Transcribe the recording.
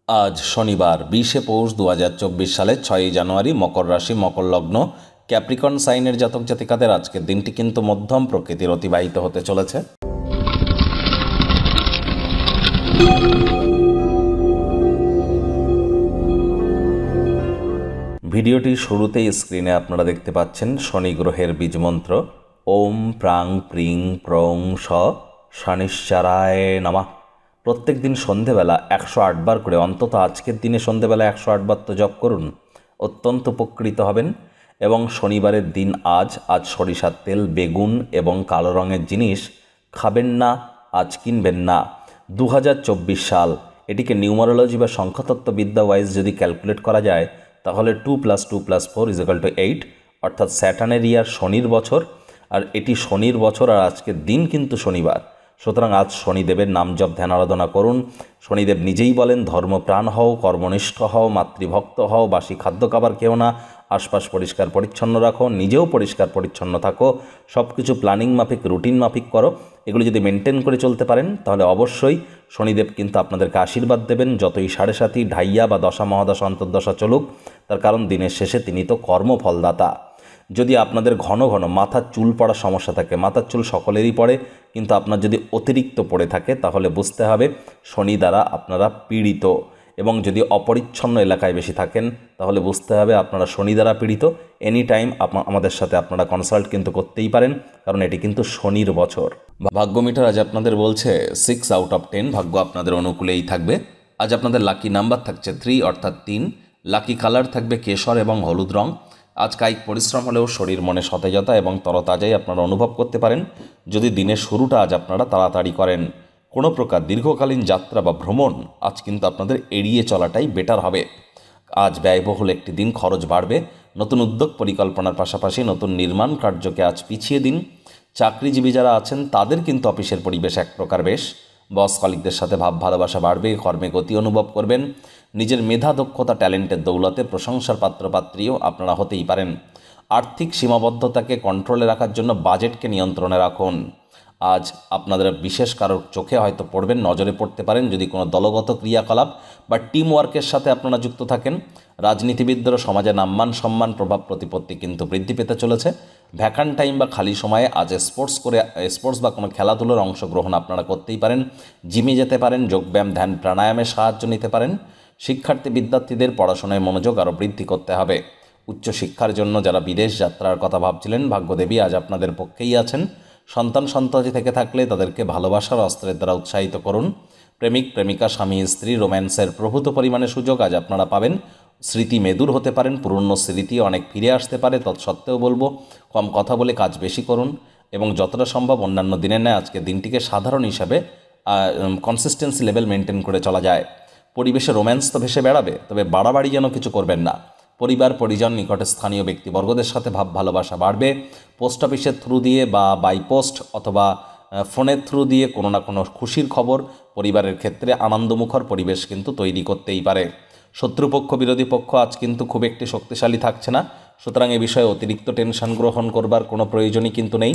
আজ শনিবার 20শে পৌষ 2024 সালের 6ই জানুয়ারি। মকর রাশি, মকর লগ্ন, ক্যাপ্রিকন সাইনের জাতক জাতিকাদের আজকের দিনটি কিন্তু মধ্যম প্রকৃতির অতিবাহিত হতে চলেছে। ভিডিওটির শুরুতেই স্ক্রিনে আপনারা দেখতে পাচ্ছেন শনি গ্রহের বীজমন্ত্র ওম প্রাং প্রিং প্রং স শনিশ্চরায় নমঃ। প্রত্যেক দিন সন্ধেবেলা 108 বার করে, অন্তত আজকের দিনে সন্ধেবেলা 108 বার তো জপ করুন, অত্যন্ত উপকৃত হবেন। এবং শনিবারের দিন আজ সরিষার তেল, বেগুন এবং কালো রঙের জিনিস খাবেন না, আজ কিনবেন না। 2024 সাল, এটিকে নিউমারোলজি বা সংখ্যাতত্ত্ববিদ্যা ওয়াইজ যদি ক্যালকুলেট করা যায় তাহলে 2 + 2 + 4 = 8, অর্থাৎ স্যাটার্নের ইয়ার, শনির বছর। আর এটি শনির বছর, আর আজকের দিন কিন্তু শনিবার। সুতরাং আজ শনিদেবের নাম জপ ধ্যান আরাধনা করুন। শনিদেব নিজেই বলেন, ধর্মপ্রাণ হও, কর্মনিষ্ঠ হও, মাতৃভক্ত হও, বাসি খাদ্য খাবার খেও না, আশপাশ পরিষ্কার পরিচ্ছন্ন রাখো, নিজেও পরিষ্কার পরিচ্ছন্ন থাকো, সব কিছু প্ল্যানিং মাফিক, রুটিন মাফিক করো। এগুলো যদি মেনটেন করে চলতে পারেন তাহলে অবশ্যই শনিদেব কিন্তু আপনাদেরকে আশীর্বাদ দেবেন। যতই সাড়ে সাথী, ঢাইয়া বা দশা মহাদশা অন্তর্দশা চলুক, তার কারণ দিনের শেষে তিনি তো কর্মফলদাতা। যদি আপনাদের ঘন ঘন মাথার চুল পড়ার সমস্যা থাকে, মাথার চুল সকলেরই পড়ে, কিন্তু আপনার যদি অতিরিক্ত পড়ে থাকে তাহলে বুঝতে হবে শনি দ্বারা আপনারা পীড়িত। এবং যদি অপরিচ্ছন্ন এলাকায় বেশি থাকেন তাহলে বুঝতে হবে আপনারা শনি দ্বারা পীড়িত। এনি টাইম আমাদের সাথে আপনারা কনসাল্ট কিন্তু করতেই পারেন, কারণ এটি কিন্তু শনির বছর। ভাগ্য মিটার আজ আপনাদের বলছে 6/10, ভাগ্য আপনাদের অনুকূলেই থাকবে। আজ আপনাদের লাকি নাম্বার থাকছে 3, অর্থাৎ 3। লাকি কালার থাকবে কেশর এবং হলুদ রং। আজ কায়িক পরিশ্রম হলেও শরীর মনে সতেজতা এবং তরতাজাই আপনারা অনুভব করতে পারেন যদি দিনের শুরুটা আজ আপনারা তাড়াতাড়ি করেন। কোনো প্রকার দীর্ঘকালীন যাত্রা বা ভ্রমণ আজ কিন্তু আপনাদের এড়িয়ে চলাটাই বেটার হবে। আজ ব্যয়বহুল একটি দিন, খরচ বাড়বে। নতুন উদ্যোগ পরিকল্পনার পাশাপাশি নতুন নির্মাণ কার্যকে আজ পিছিয়ে দিন। চাকরিজীবী যারা আছেন তাদের কিন্তু অফিসের পরিবেশ এক প্রকার বেশ। বস কলিগদের সাথে ভাব ভালোবাসা বাড়বে, কর্মে গতি অনুভব করবেন। নিজের মেধা, দক্ষতা, ট্যালেন্টের দৌলতে প্রশংসার পাত্রপাত্রীও আপনারা হতেই পারেন। আর্থিক সীমাবদ্ধতাকে কন্ট্রোলে রাখার জন্য বাজেটকে নিয়ন্ত্রণে রাখুন। আজ আপনাদের বিশেষ কারোর চোখে হয়তো পড়বেন, নজরে পড়তে পারেন যদি কোনো দলগত ক্রিয়াকলাপ বা টিম ওয়ার্কের সাথে আপনারা যুক্ত থাকেন। রাজনীতিবিদদেরও সমাজে নাম্মান, সম্মান, প্রভাব প্রতিপত্তি কিন্তু বৃদ্ধি পেতে চলেছে। ভ্যাকান্ট টাইম বা খালি সময়ে আজ স্পোর্টস বা কোনো খেলাধুলোর অংশগ্রহণ আপনারা করতেই পারেন। জিমে যেতে পারেন, যোগব্যায়াম, ধ্যান, প্রাণায়ামের সাহায্য নিতে পারেন। বিদ্যার্থীদের পড়াশোনায় মনোযোগ আরও বৃদ্ধি করতে হবে। উচ্চশিক্ষার জন্য যারা বিদেশ যাত্রার কথা ভাবছিলেন, ভাগ্যদেবী আজ আপনাদের পক্ষেই আছেন। সন্তানটি থেকে থাকলে তাদেরকে ভালোবাসার অস্ত্রের দ্বারা উৎসাহিত করুন। প্রেমিক প্রেমিকা, স্বামী স্ত্রী, রোম্যান্সের প্রভূত পরিমাণে সুযোগ আজ আপনারা পাবেন। স্মৃতি মেদুর হতে পারেন, পুরনো স্মৃতি অনেক ফিরে আসতে পারে। তৎসত্ত্বেও বলবো, কম কথা বলে কাজ বেশি করুন এবং যতটা সম্ভব অন্যান্য দিনের ন্যায় আজকের দিনটিকে সাধারণ হিসাবে কনসিস্টেন্সি লেভেল মেনটেন করে চলা যায়। পরিবেশে রোম্যান্স তো ভেসে বেড়াবে, তবে বাড়াবাড়ি যেন কিছু করবেন না। পরিবার, পরিজন, নিকটে স্থানীয় ব্যক্তিবর্গদের সাথে ভাব ভালোবাসা বাড়বে। পোস্ট অফিসের থ্রু দিয়ে বা বাই পোস্ট অথবা ফোনের থ্রু দিয়ে কোনো না কোনো খুশির খবর পরিবারের ক্ষেত্রে আনন্দমুখর পরিবেশ কিন্তু তৈরি করতেই পারে। শত্রুপক্ষ, বিরোধী পক্ষ আজ কিন্তু খুব একটি শক্তিশালী থাকছে না। সুতরাং এ বিষয়ে অতিরিক্ত টেনশন গ্রহণ করবার কোনো প্রয়োজনই কিন্তু নেই।